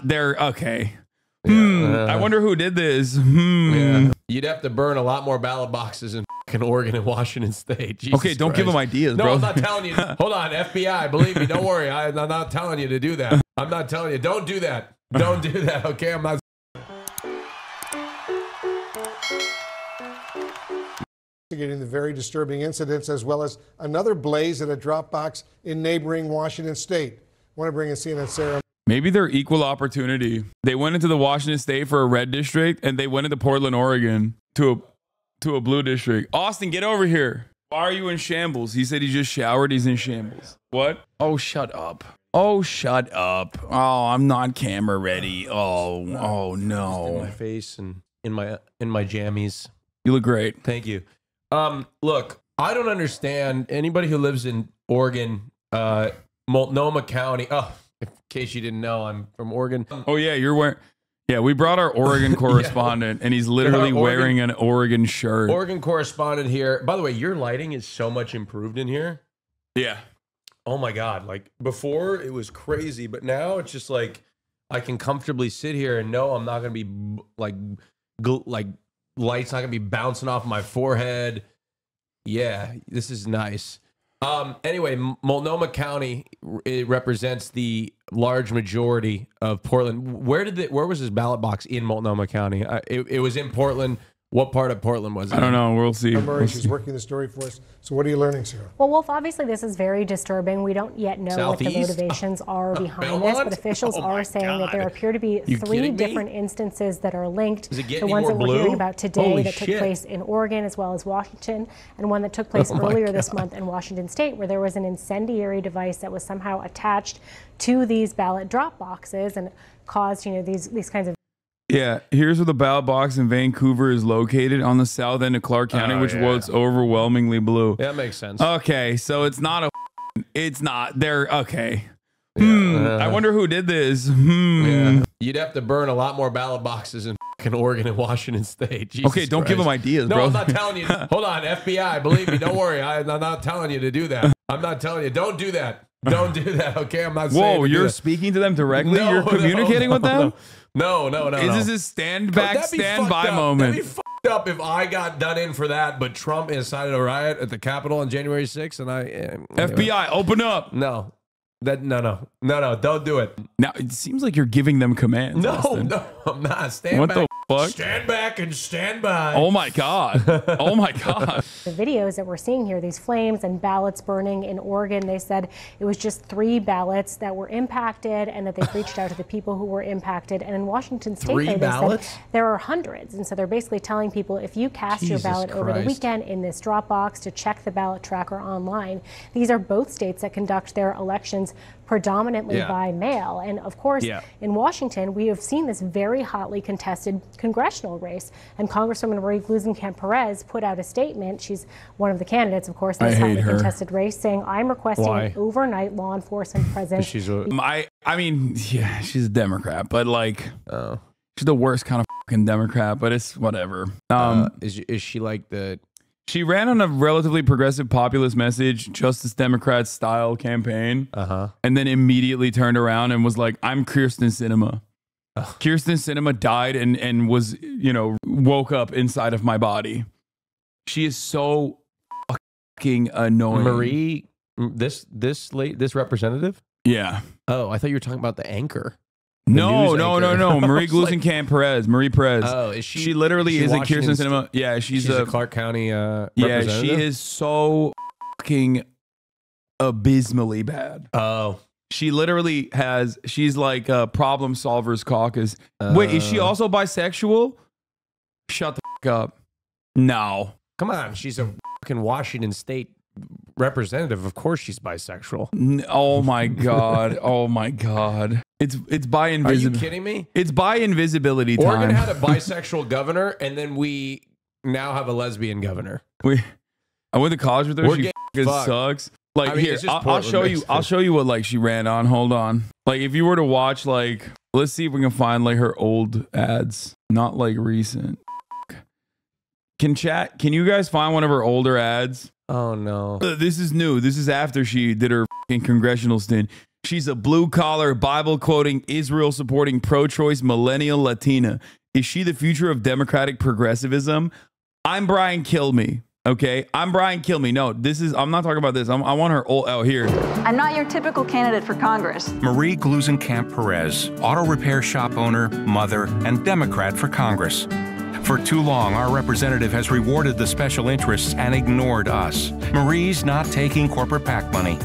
They're okay. I wonder who did this. Yeah. You'd have to burn a lot more ballot boxes in fucking Oregon and Washington State. Jesus okay, don't Christ. give them ideas, no, bro. I'm not telling you. Hold on, FBI. Believe me, don't worry. I'm not telling you to do that. I'm not telling you. Don't do that. Don't do that. Okay, I'm not. Investigating the very disturbing incidents, as well as another blaze at a drop box in neighboring Washington State. I want to bring in CNN Sarah. Maybe they're equal opportunity. They went into the Washington State for a red district, and they went into Portland, Oregon to a blue district. Austin, get over here. Why are you in shambles? He said he just showered. He's in shambles. What? Oh, shut up. Oh, shut up. Oh, I'm not camera ready. Oh no. In my face and in my jammies. You look great. Thank you. Look, I don't understand anybody who lives in Oregon, Multnomah County. Oh, in case you didn't know, I'm from Oregon. Oh yeah, you're wearing. Yeah, we brought our Oregon correspondent, and he's literally wearing an Oregon shirt. Oregon correspondent here. By the way, your lighting is so much improved in here. Yeah. Oh my God! Like before, it was crazy, but now it's just like I can comfortably sit here and know I'm not gonna be like light's not gonna be bouncing off my forehead. Yeah, this is nice. Anyway, Multnomah County, it represents the large majority of Portland. Where was this ballot box in Multnomah County? It was in Portland. What part of Portland was it? I don't know. We'll see. Murray, she's working the story for us. So what are you learning, Sarah? Well, Wolf, obviously this is very disturbing. We don't yet know Southeast? what the motivations are behind Belmont? this, but officials are saying that there appear to be three different instances that are linked. Is it getting the ones more that we're blue? hearing about today Holy that took shit. place in Oregon as well as Washington, and one that took place earlier this month in Washington State, where there was an incendiary device that was somehow attached to these ballot drop boxes and caused, these kinds of. Yeah, here's where the ballot box in Vancouver is located, on the south end of Clark County, which was overwhelmingly blue. Yeah, that makes sense. Okay, so it's not it's not. They're okay. Yeah. I wonder who did this. Yeah. You'd have to burn a lot more ballot boxes in fucking Oregon and Washington State. Jesus Okay, don't give Christ. them ideas, No, bro. I'm not telling you. Hold on, FBI. Believe me, don't worry. I'm not telling you to do that. I'm not telling you. Don't do that. Don't do that. Okay, I'm not saying. Whoa, to do you're that. speaking to them directly? No, You're communicating with them? No. Is this a stand back, That'd be stand fucked by up. moment? That'd be fucked up if I got done in for that, but Trump incited a riot at the Capitol on January 6th, and FBI, open up. No, don't do it. Now, it seems like you're giving them commands. Austin. No, I'm not. Stand What back. the fuck? Stand back and stand by. Oh my God. Oh my God. The videos that we're seeing here, these flames and ballots burning in Oregon, they said it was just 3 ballots that were impacted and that they've reached out to the people who were impacted. And in Washington State, Three they ballots? said there are hundreds. And so they're basically telling people, if you cast your Jesus ballot over the Christ. weekend in this drop box, to check the ballot tracker online. These are both states that conduct their elections predominantly by mail. And of course, in Washington, we have seen this very hotly contested congressional race. And Congresswoman Marie Gluesenkamp-Perez put out a statement. She's one of the candidates, of course, in this hotly contested race, saying, I'm requesting an overnight law enforcement presence. She's she's a Democrat, but like, she's the worst kind of fucking Democrat, but it's whatever. Is she like the... She ran on a relatively progressive populist message, Justice Democrat style campaign, and then immediately turned around and was like, I'm Kirsten Sinema. Kirsten Sinema died and was, woke up inside of my body. She is so fucking annoying. Marie, this representative? Yeah. Oh, I thought you were talking about the anchor. No. Marie Gluesenkamp-Perez. Marie Perez. Oh, is she? She literally isn't Kirsten Sinema. Yeah, she's a Clark County yeah, representative? she is so fucking abysmally bad. Oh. She literally she's like a problem solvers caucus. Wait, is she also bisexual? Shut the fuck up. No. Come on, she's a fucking Washington State representative. Of course she's bisexual. Oh my God. Oh my God. It's by invisibility. Are you kidding me? It's by invisibility time. Oregon had a bisexual governor, and then we now have a lesbian governor. I went to college with her. She sucks. Like, here, I'll show you. I'll show you what like she ran on. Hold on. Like, if you were to watch, like, let's see if we can find like her old ads, not like recent. Can you guys find one of her older ads? Oh no. This is new. This is after she did her fucking congressional stint. She's a blue-collar, Bible-quoting, Israel-supporting, pro-choice millennial Latina. Is she the future of democratic progressivism? I'm Brian Kilme. Okay, I'm Brian Kilme. No, I'm not talking about this. I want her all out here. I'm not your typical candidate for Congress. Marie Glusenkamp Perez, auto repair shop owner, mother, and Democrat for Congress. For too long, our representative has rewarded the special interests and ignored us. Marie's not taking corporate PAC money.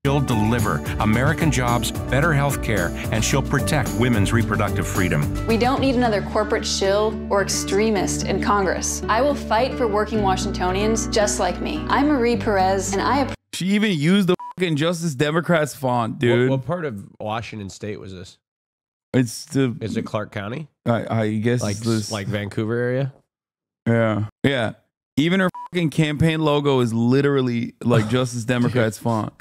She'll deliver American jobs, better health care, and she'll protect women's reproductive freedom. We don't need another corporate shill or extremist in Congress. I will fight for working Washingtonians just like me. I'm Marie Perez, and She even used the fucking Justice Democrats font, dude. What part of Washington State was this? Is it Clark County? I guess like Vancouver area. Yeah. Even her fucking campaign logo is literally like Justice Democrats font.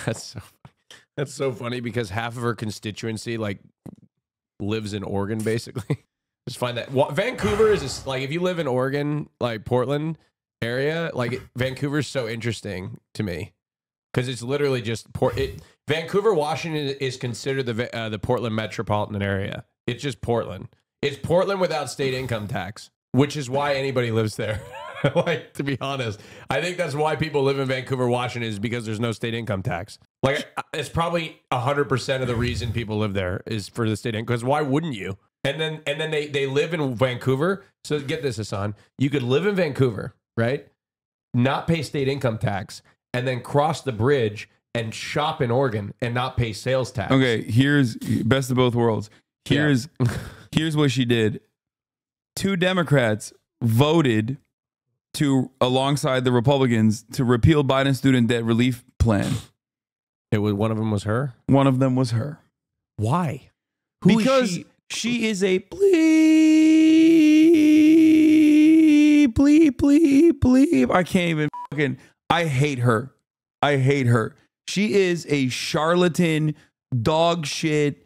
That's so funny because half of her constituency like lives in Oregon, basically. Just find that Vancouver is just, like, if you live in Oregon, like Portland area, like Vancouver's so interesting to me because it's literally just Vancouver, Washington is considered the Portland metropolitan area. It's just Portland. It's Portland without state income tax, which is why anybody lives there. Like, to be honest, I think that's why people live in Vancouver, Washington, is because there's no state income tax. Like, it's probably 100% of the reason people live there is for the state income. Because why wouldn't you? And then they live in Vancouver. So get this, Hasan. You could live in Vancouver, right? Not pay state income tax, and then cross the bridge and shop in Oregon and not pay sales tax. Okay, here's best of both worlds. Here's what she did. 2 Democrats voted alongside the Republicans to repeal Biden's student debt relief plan. One of them was her? One of them was her. Why? Because she is a bleep. I can't even I hate her. She is a charlatan, dog shit.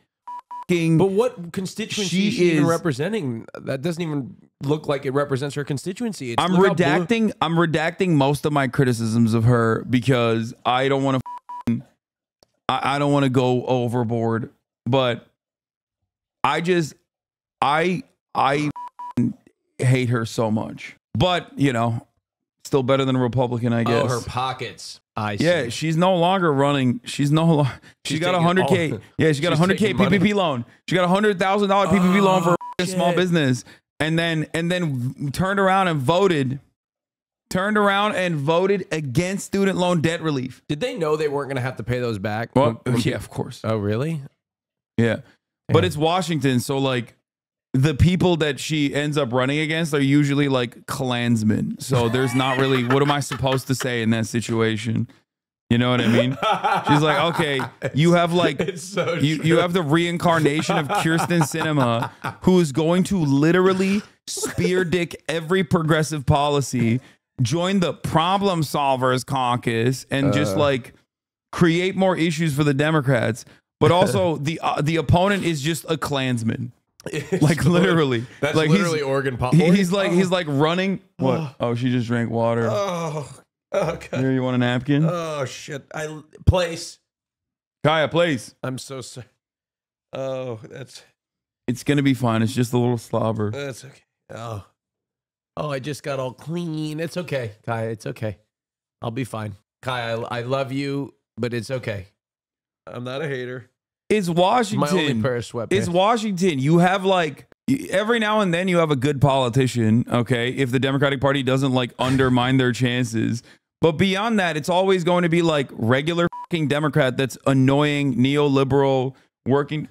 But what constituency is she even representing? That doesn't even look like it represents her constituency. I'm redacting most of my criticisms of her because I don't want to go overboard. But I hate her so much. But still better than a Republican, I guess. Oh, her pockets. I see. Yeah, she's no longer running. She got 100K. Yeah, she got 100K PPP loan. She got $100,000 PPP loan for a small business, and then turned around and voted against student loan debt relief. Did they know they weren't going to have to pay those back? Well, yeah, of course. Oh, really? Yeah, but it's Washington, so like the people that she ends up running against are usually like Klansmen. So there's not really, what am I supposed to say in that situation? You know what I mean? She's like, okay, you have like, you have the reincarnation of Kirsten Sinema, who is going to literally spear dick every progressive policy, join the problem solvers caucus, and just like create more issues for the Democrats. But also the opponent is just a Klansman. Like literally, that's like literally Oregon politics. He's like running. What? Oh, she just drank water. Oh, okay. Here, you want a napkin? Oh shit! Place. Kaya, place. I'm so sorry. Oh, It's gonna be fine. It's just a little slobber. That's okay. Oh, I just got all clean. It's okay, Kaya. It's okay. I'll be fine. Kaya, I love you, but it's okay. I'm not a hater. It's Washington. My only pair of sweatpants. It's Washington. You have like every now and then you have a good politician, okay, if the Democratic Party doesn't like undermine their chances. But beyond that, it's always going to be like regular fucking Democrat that's annoying, neoliberal, working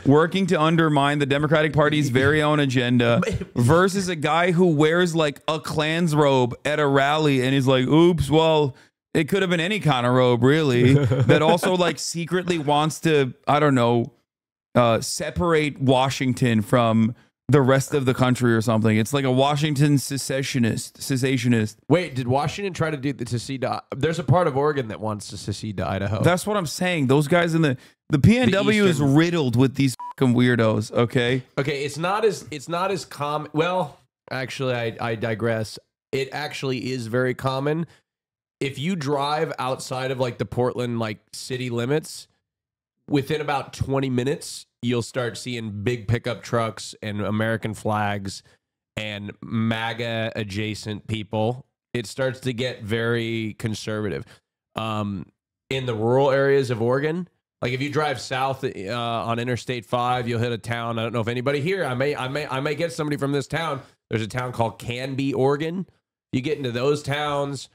to undermine the Democratic Party's very own agenda versus a guy who wears like a Klan's robe at a rally and is like, oops, well, it could have been any kind of robe, really, that also like secretly wants to, I don't know, separate Washington from the rest of the country or something. It's like a Washington cessationist. Wait, did Washington try to do the secede? There's a part of Oregon that wants to secede to Idaho. That's what I'm saying. Those guys in the PNW is riddled with these fucking weirdos. Okay. Okay. It's not as common. Well, actually, I digress. It actually is very common. If you drive outside of like the Portland like city limits, within about 20 minutes, you'll start seeing big pickup trucks and American flags and MAGA adjacent people. It starts to get very conservative. In the rural areas of Oregon, like if you drive south on Interstate 5, you'll hit a town. I don't know if anybody here. I may get somebody from this town. There's a town called Canby, Oregon. You get into those towns,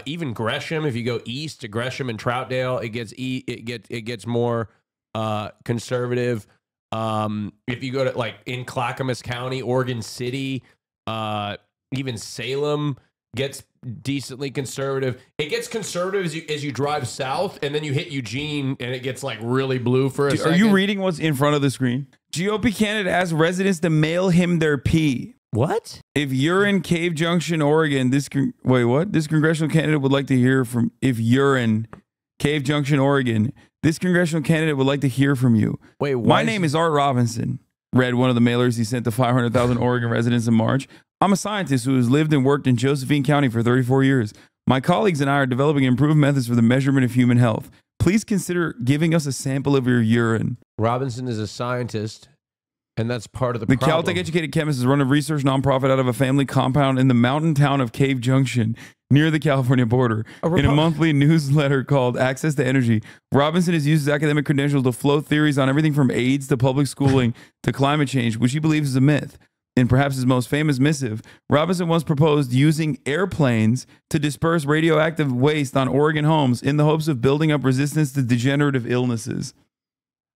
even Gresham. If you go east to Gresham and Troutdale, it gets more conservative. If you go to like in Clackamas County, Oregon City, even Salem gets decently conservative. It gets conservative as you drive south, and then you hit Eugene, and it gets like really blue for a second. Are you reading what's in front of the screen? GOP candidate asks residents to mail him their pee. What? If you're in Cave Junction, Oregon, this congressional candidate would like to hear from. If you're in Cave Junction, Oregon, this congressional candidate would like to hear from you. Wait, my name is Art Robinson. Read one of the mailers he sent to 500,000 Oregon residents in March. I'm a scientist who has lived and worked in Josephine County for 34 years. My colleagues and I are developing improved methods for the measurement of human health. Please consider giving us a sample of your urine. Robinson is a scientist, and that's part of the problem. problem. The Caltech-educated chemist has run a research nonprofit out of a family compound in the mountain town of Cave Junction, near the California border. In a monthly newsletter called Access to Energy, Robinson has used his academic credentials to float theories on everything from AIDS to public schooling to climate change, which he believes is a myth. In perhaps his most famous missive, Robinson once proposed using airplanes to disperse radioactive waste on Oregon homes in the hopes of building up resistance to degenerative illnesses.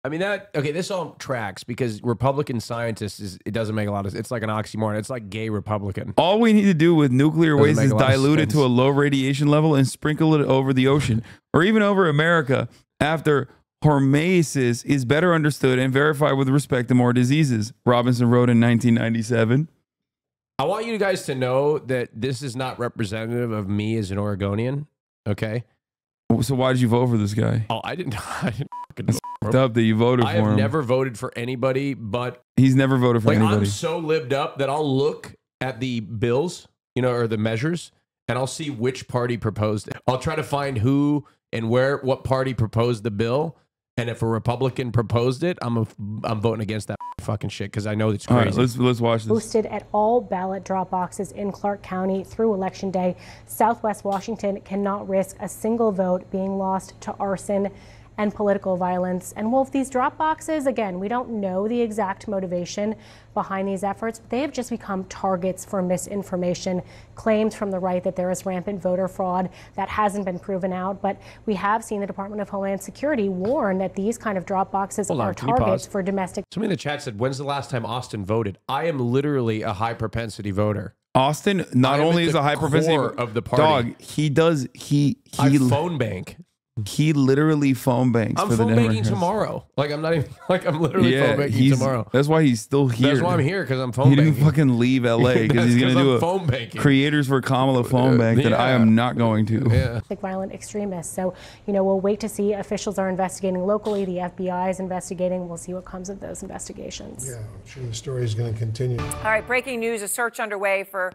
I mean, this all tracks because Republican scientists, it doesn't make a lot of sense. It's like an oxymoron. It's like gay Republican. All we need to do with nuclear waste is dilute it to a low radiation level and sprinkle it over the ocean or even over America after hormesis is better understood and verified with respect to more diseases, Robinson wrote in 1997. I want you guys to know that this is not representative of me as an Oregonian, okay? So why did you vote for this guy? Oh, I didn't it's up that you voted for him. I have never voted for anybody, but he's never voted for anybody. I'm so lived up that I'll look at the bills, or the measures, and I'll see which party proposed it. I'll try to find who and what party proposed the bill. And if a Republican proposed it, I'm voting against that fucking shit because I know it's crazy. All right, let's watch this. Posted at all ballot drop boxes in Clark County through Election Day. Southwest Washington cannot risk a single vote being lost to arson and political violence. And Wolf, these drop boxes, again, we don't know the exact motivation behind these efforts, but they have just become targets for misinformation, claims from the right that there is rampant voter fraud. That hasn't been proven out, but we have seen the Department of Homeland Security warn that these kind of drop boxes are targets for domestic. Somebody in the chat said, when's the last time Austin voted? I am literally a high propensity voter. Austin not only is a high propensity of the party. Dog, he I phone bank. He literally phone banks. I'm for the phone banking tomorrow. Like I'm not even I'm literally phone banking tomorrow. That's why he's still here. That's why I'm here because I'm phone banking. He banking. didn't fucking leave LA because he's gonna do a phone banking. Creators for Kamala phone bank that I am not going to. Yeah. Violent extremists. So we'll wait to see. Officials are investigating locally. The FBI is investigating. We'll see what comes of those investigations. Yeah, I'm sure the story is going to continue. All right, breaking news: a search underway for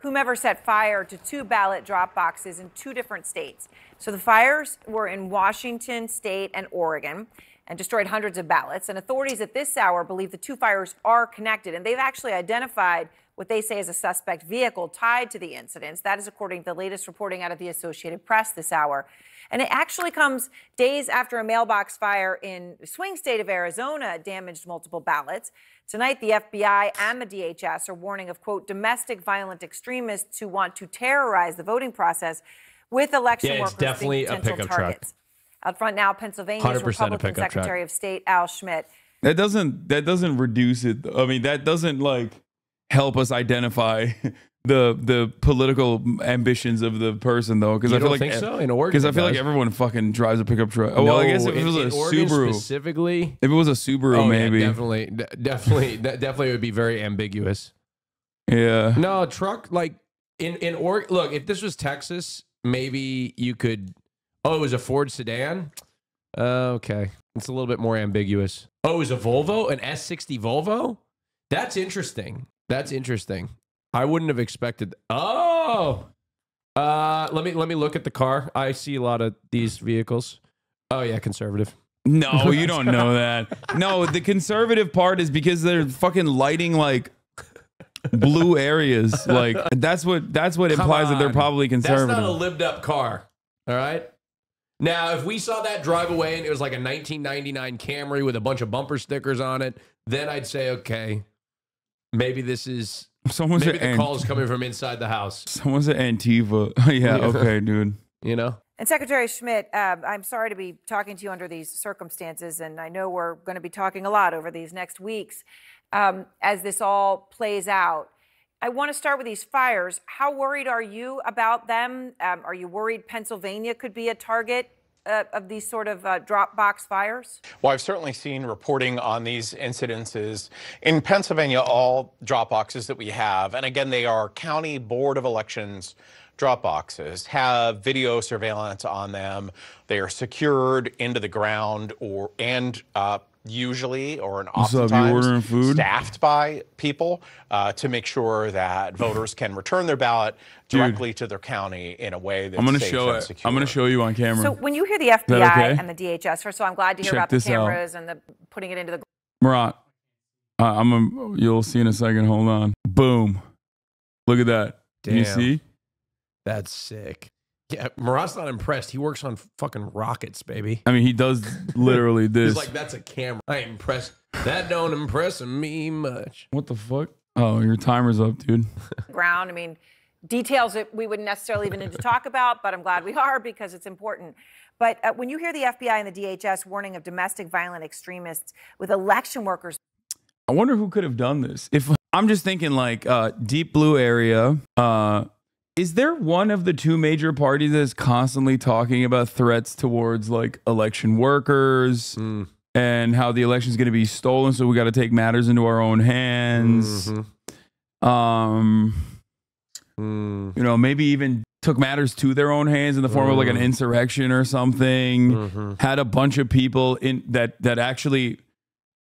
whomever set fire to 2 ballot drop boxes in 2 different states. So the fires were in Washington State and Oregon and destroyed hundreds of ballots. And authorities at this hour believe the 2 fires are connected. And they've actually identified what they say is a suspect vehicle tied to the incidents. That is according to the latest reporting out of the Associated Press this hour. And it actually comes days after a mailbox fire in the swing state of Arizona damaged multiple ballots. Tonight, the FBI and the DHS are warning of, quote, domestic violent extremists who want to terrorize the voting process with election workers definitely being potential targets. Out front now, Pennsylvania's Republican Secretary of State Al Schmidt. That doesn't reduce it. I mean, that doesn't help us identify the political ambitions of the person though, because I feel like so in Oregon, because I feel like everyone fucking drives a pickup truck. Oh, well, I guess if it was a Subaru specifically, if it was a Subaru, maybe definitely would be very ambiguous. Yeah. No truck in Oregon. Look, if this was Texas, maybe you could. Oh, it was a Ford sedan. Okay, it's a little bit more ambiguous. Oh, it was a Volvo, an S60 Volvo. That's interesting. That's interesting. I wouldn't have expected. Oh, let me look at the car. I see a lot of these vehicles. Oh yeah, conservative. No, you don't know that. No, the conservative part is because they're fucking lighting like blue areas. Like that's what implies that they're probably conservative. That's not a lived up car. All right. Now, if we saw that drive away and it was like a 1999 Camry with a bunch of bumper stickers on it, then I'd say, okay, maybe this is maybe the call is coming from inside the house. Someone's at Antifa. Yeah, okay, dude. You know? And Secretary Schmidt, I'm sorry to be talking to you under these circumstances, and I know we're going to be talking a lot over these next weeks as this all plays out. I want to start with these fires. How worried are you about them? Are you worried Pennsylvania could be a target of these sort of drop box fires? Well, I've certainly seen reporting on these incidences. In Pennsylvania, all drop boxes that we have, and again, they are County Board of Elections drop boxes, have video surveillance on them. They are secured into the ground usually or oftentimes staffed by people to make sure that voters can return their ballot directly to their county in a way that's safe and secure. I'm going to show you on camera. So when you hear the FBI and the DHS, first of all, I'm glad to hear about the cameras and the putting it into the... Murat, you'll see in a second. Hold on. Boom. Look at that. Damn. You see? That's sick. Yeah, Murat's not impressed. He works on fucking rockets, baby. I mean, he does literally this. He's like, that's a camera. I ain't impressed. That don't impress me much. What the fuck? Oh, your timer's up, dude. Ground. I mean, details that we wouldn't necessarily even need to talk about, but I'm glad we are because it's important. But when you hear the FBI and the DHS warning of domestic violent extremists with election workers. I wonder who could have done this. If I'm just thinking like deep blue area, is there one of the two major parties that's constantly talking about threats towards like election workers and how the election is going to be stolen, so we got to take matters into our own hands? You know, maybe even took matters to their own hands in the form of like an insurrection or something. Had a bunch of people in that actually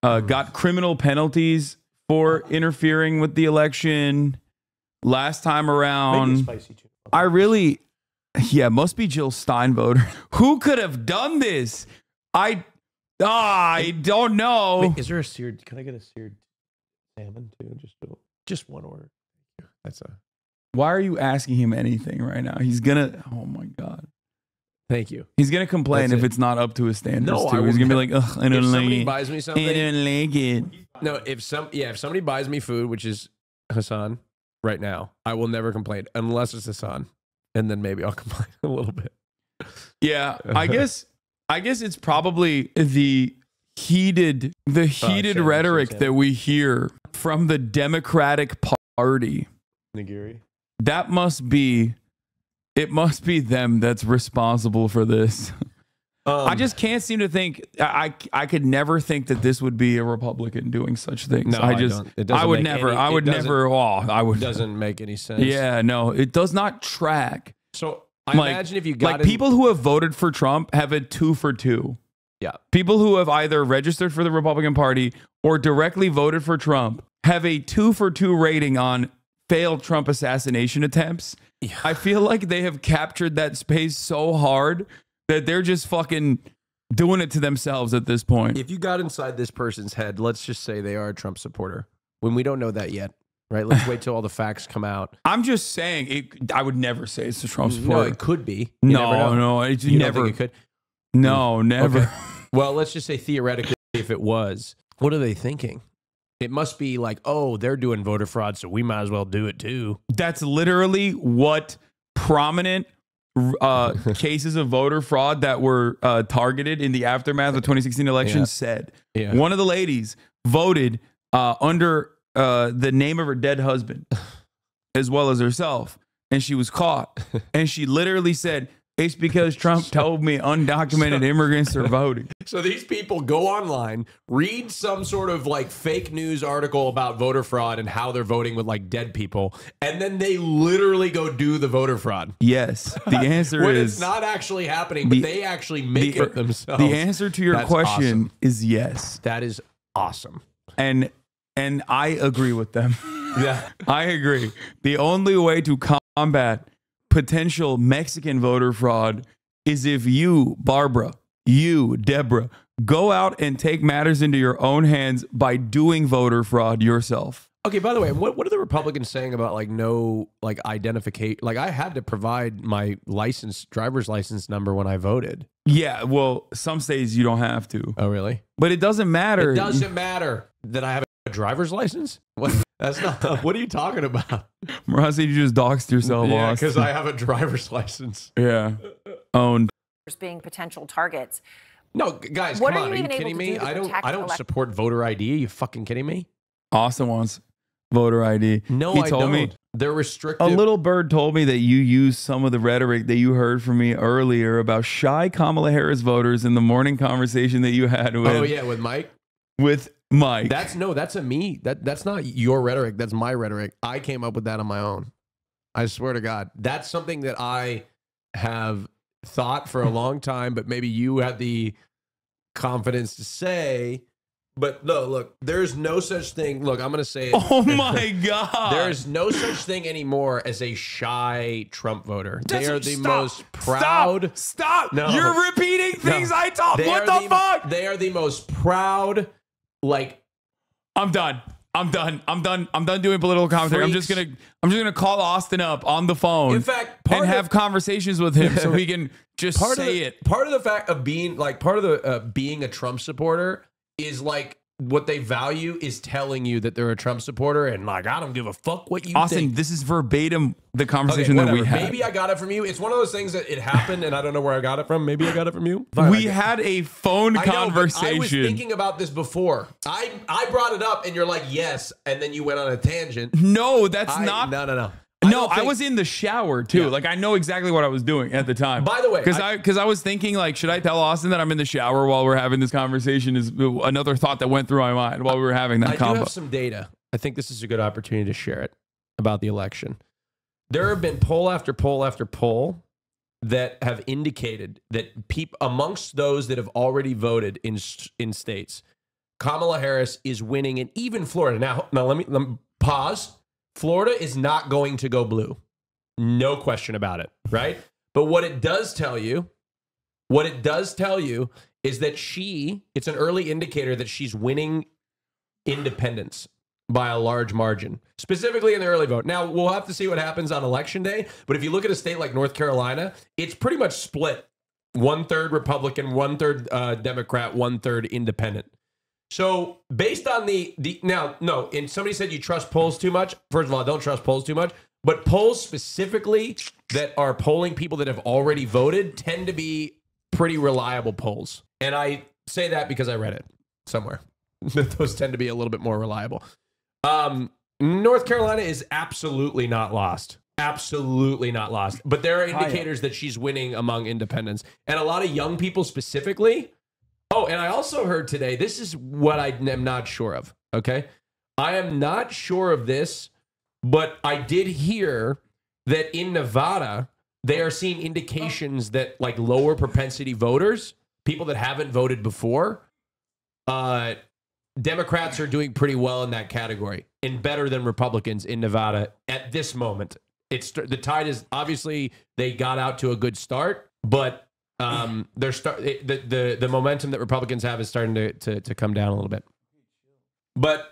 got criminal penalties for interfering with the election. Last time around, I really, must be Jill Steinvoter. Who could have done this? I don't know. Wait, is there a seared? Can I get a seared salmon too? Just one order. That's a. Why are you asking him anything right now? He's gonna. Oh my god. Thank you. He's gonna complain if it's not up to his standards. No, too. He's gonna be like, ugh, I don't like it. If somebody buys me something, I don't like it. No, if somebody buys me food, which is Hasan. Right now, I will never complain unless it's Hasan, and then maybe I'll complain a little bit. Yeah, I guess it's probably the heated rhetoric that we hear from the Democratic Party. Nigiri. It must be them that's responsible for this. I just can't seem to think. I could never think that this would be a Republican doing such things. No, I would never. It doesn't make any sense. Yeah, no, it does not track. So I imagine if you got people who have voted for Trump have a 2 for 2. Yeah, people who have either registered for the Republican Party or directly voted for Trump have a 2 for 2 rating on failed Trump assassination attempts. Yeah. I feel like they have captured that space so hard that they're just fucking doing it to themselves at this point. If you got inside this person's head, let's just say they are a Trump supporter, when we don't know that yet, right? Let's wait till all the facts come out. I'm just saying, I would never say it's a Trump supporter. No, it could be. No, you never. Don't think it could? No, never. Okay. Well, let's just say theoretically, if it was, what are they thinking? It must be like, oh, they're doing voter fraud, so we might as well do it too. That's literally what prominent cases of voter fraud that were targeted in the aftermath of the 2016 election said. Yeah. One of the ladies voted under the name of her dead husband as well as herself, and she was caught. And she literally said, it's because Trump told me undocumented immigrants are voting. So these people go online, read some sort of like fake news article about voter fraud and how they're voting with like dead people, and then they literally go do the voter fraud. Yes. The answer when is... it's not actually happening, but they actually make it themselves. The answer to your question is yes. That is awesome. And I agree with them. Yeah. I agree. The only way to combat potential Mexican voter fraud is if you, Barbara, you, Deborah, Go out and take matters into your own hands by doing voter fraud yourself. Okay, by the way, what are the Republicans saying about like no like identification? Like I had to provide my driver's license number when I voted. Yeah, well, some states you don't have to. Oh, really? But it doesn't matter. It doesn't matter that I have a driver's license? What? That's not. What are you talking about? Marasi, you just doxed yourself. Yeah, because I have a driver's license. Yeah, owned. Being potential targets. No, guys, What come are on. you Are you even able kidding to me? do to I don't support voter ID. Are you fucking kidding me? Austin wants voter ID. No, he I told don't. me They're restrictive. a little bird told me that you used some of the rhetoric that you heard from me earlier about shy Kamala Harris voters in the morning conversation that you had with. Oh yeah, with Mike. With Mike. That's a me. That's not your rhetoric. That's my rhetoric. I came up with that on my own. I swear to God. That's something that I have thought for a long time, but maybe you had the confidence to say. But no, look, there's no such thing. Look, I'm going to say it. Oh my God. There's no such thing anymore as a shy Trump voter. They are the Stop. most proud. Stop. No. You're repeating things I taught. They What are the fuck? They are the most proud, like. I'm done doing political commentary. Freaks. I'm just gonna call Austin up on the phone. In fact, and have conversations with him so he can just say it. Part of the fact of being like being a Trump supporter is like what they value is telling you that they're a Trump supporter and like I don't give a fuck what you Austin, think. this is verbatim the conversation that we had. Maybe I got it from you. It's one of those things that it happened and I don't know where I got it from. Maybe I got it from you. We had a phone conversation. I was thinking about this before. I brought it up and you're like, yes, and then you went on a tangent. No, that's not. No. No, I was in the shower too. Yeah. Like I know exactly what I was doing at the time. By the way, because I was thinking like, should I tell Austin that I'm in the shower while we're having this conversation? Is another thought that went through my mind while we were having that combo. I do have some data. I think this is a good opportunity to share it about the election. There have been poll after poll after poll that have indicated that amongst those that have already voted in states, Kamala Harris is winning, and even Florida. Now let me pause. Florida is not going to go blue. No question about it, right? But what it does tell you is that it's an early indicator that she's winning independents by a large margin, specifically in the early vote. Now, we'll have to see what happens on election day, but if you look at a state like North Carolina, it's pretty much split. 1/3 Republican, 1/3 Democrat, 1/3 independent. So based on and somebody said you trust polls too much. First of all, I don't trust polls too much, but polls specifically that are polling people that have already voted tend to be pretty reliable polls. And I say that because I read it somewhere. Those tend to be a little bit more reliable. North Carolina is absolutely not lost. Absolutely not lost. But there are indicators that she's winning among independents. And a lot of young people specifically. Oh, and I also heard today, this is what I am not sure of, okay? I am not sure of this, but I did hear that in Nevada, they are seeing indications that like lower propensity voters, people that haven't voted before, Democrats are doing pretty well in that category and better than Republicans in Nevada at this moment. The tide is obviously they got out to a good start, but the momentum that Republicans have is starting to come down a little bit. But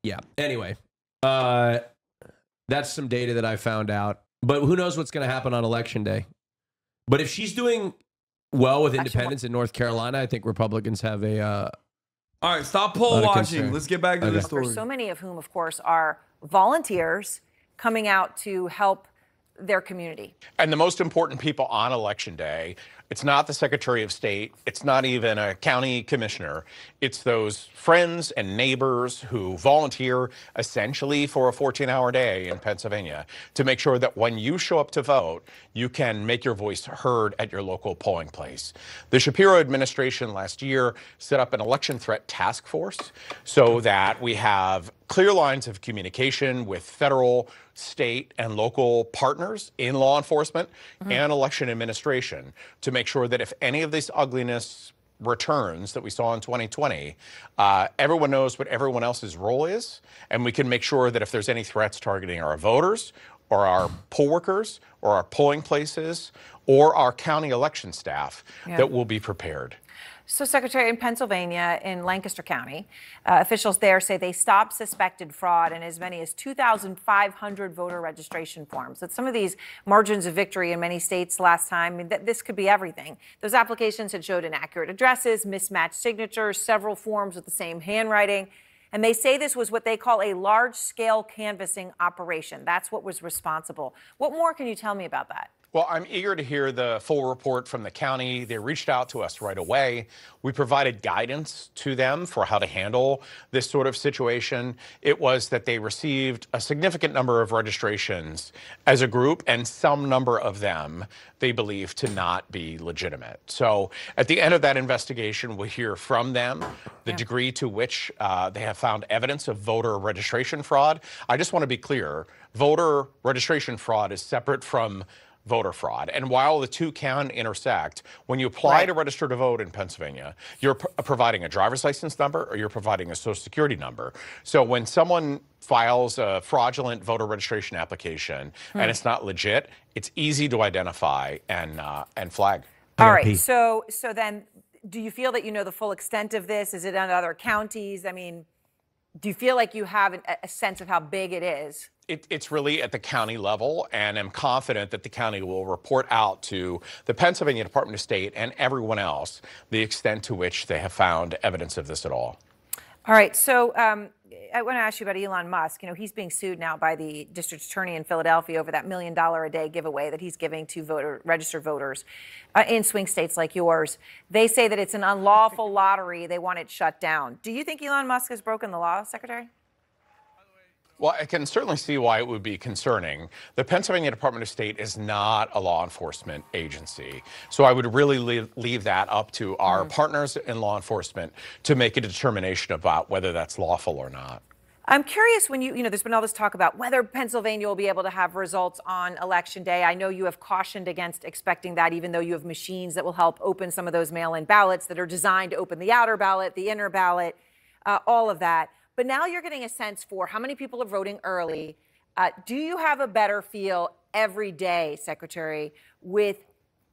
yeah. Anyway, that's some data that I found out. But who knows what's going to happen on election day? But if she's doing well with independents in North Carolina, I think Republicans have a. All right, stop poll watching. Let's get back to the story. For so many of whom, of course, are volunteers coming out to help their community. And the most important people on election day, it's not the Secretary of State, it's not even a county commissioner, it's those friends and neighbors who volunteer essentially for a 14-hour day in Pennsylvania to make sure that when you show up to vote, you can make your voice heard at your local polling place. The Shapiro administration last year set up an election threat task force so that we have clear lines of communication with federal, state, and local partners in law enforcement and election administration to make sure that if any of this ugliness returns that we saw in 2020, everyone knows what everyone else's role is, and we can make sure that if there's any threats targeting our voters or our poll workers or our polling places or our county election staff, that we'll be prepared. So, Secretary, in Pennsylvania, in Lancaster County, officials there say they stopped suspected fraud in as many as 2,500 voter registration forms. With some of these margins of victory in many states last time, I mean, this could be everything. Those applications had showed inaccurate addresses, mismatched signatures, several forms with the same handwriting. And they say this was what they call a large-scale canvassing operation. That's what was responsible. What more can you tell me about that? Well, I'm eager to hear the full report from the county. They reached out to us right away. We provided guidance to them for how to handle this sort of situation. It was that they received a significant number of registrations as a group, and some number of them they believe to not be legitimate. So at the end of that investigation, we'll hear from them the degree to which they have found evidence of voter registration fraud. I just want to be clear, voter registration fraud is separate from voter fraud. And while the two can intersect, when you apply to register to vote in Pennsylvania, you're providing a driver's license number or you're providing a social security number. So when someone files a fraudulent voter registration application and it's not legit, it's easy to identify and flag. All right. So then do you feel that you know the full extent of this? Is it in other counties? I mean, do you feel like you have a sense of how big it is? It's really at the county level, and I'm confident that the county will report out to the Pennsylvania Department of State and everyone else the extent to which they have found evidence of this at all. All right. So I want to ask you about Elon Musk. You know, he's being sued now by the district attorney in Philadelphia over that $1 million a day giveaway that he's giving to registered voters in swing states like yours. They say that it's an unlawful lottery. They want it shut down. Do you think Elon Musk has broken the law, Secretary? Well, I can certainly see why it would be concerning. The Pennsylvania Department of State is not a law enforcement agency. So I would really leave that up to our partners in law enforcement to make a determination about whether that's lawful or not. I'm curious when you know, there's been all this talk about whether Pennsylvania will be able to have results on Election Day. I know you have cautioned against expecting that, even though you have machines that will help open some of those mail-in ballots that are designed to open the outer ballot, the inner ballot, all of that. But now you're getting a sense for how many people are voting early. Do you have a better feel every day, Secretary, with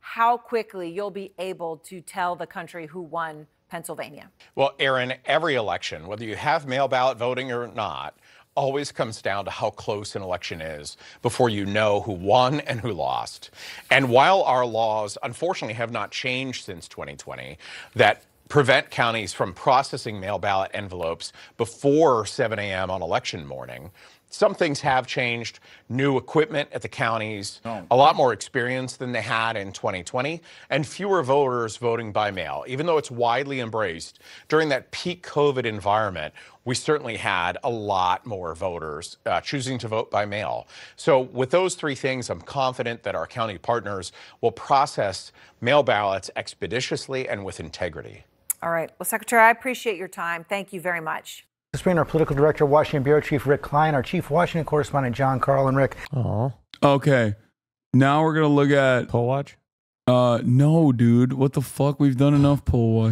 how quickly you'll be able to tell the country who won Pennsylvania? Well, Aaron, every election, whether you have mail ballot voting or not, always comes down to how close an election is before you know who won and who lost. And while our laws, unfortunately, have not changed since 2020, that prevent counties from processing mail ballot envelopes before 7 a.m. on election morning, some things have changed. New equipment at the counties, a lot more experience than they had in 2020, and fewer voters voting by mail. Even though it's widely embraced, during that peak COVID environment, we certainly had a lot more voters choosing to vote by mail. So with those three things, I'm confident that our county partners will process mail ballots expeditiously and with integrity. All right. Well, Secretary, I appreciate your time. Thank you very much. This being our political director, Washington Bureau Chief Rick Klein, our chief Washington correspondent, John Carl, and Rick. Okay. Now we're going to look at Poll watch? No, dude. What the fuck? We've done enough poll watch.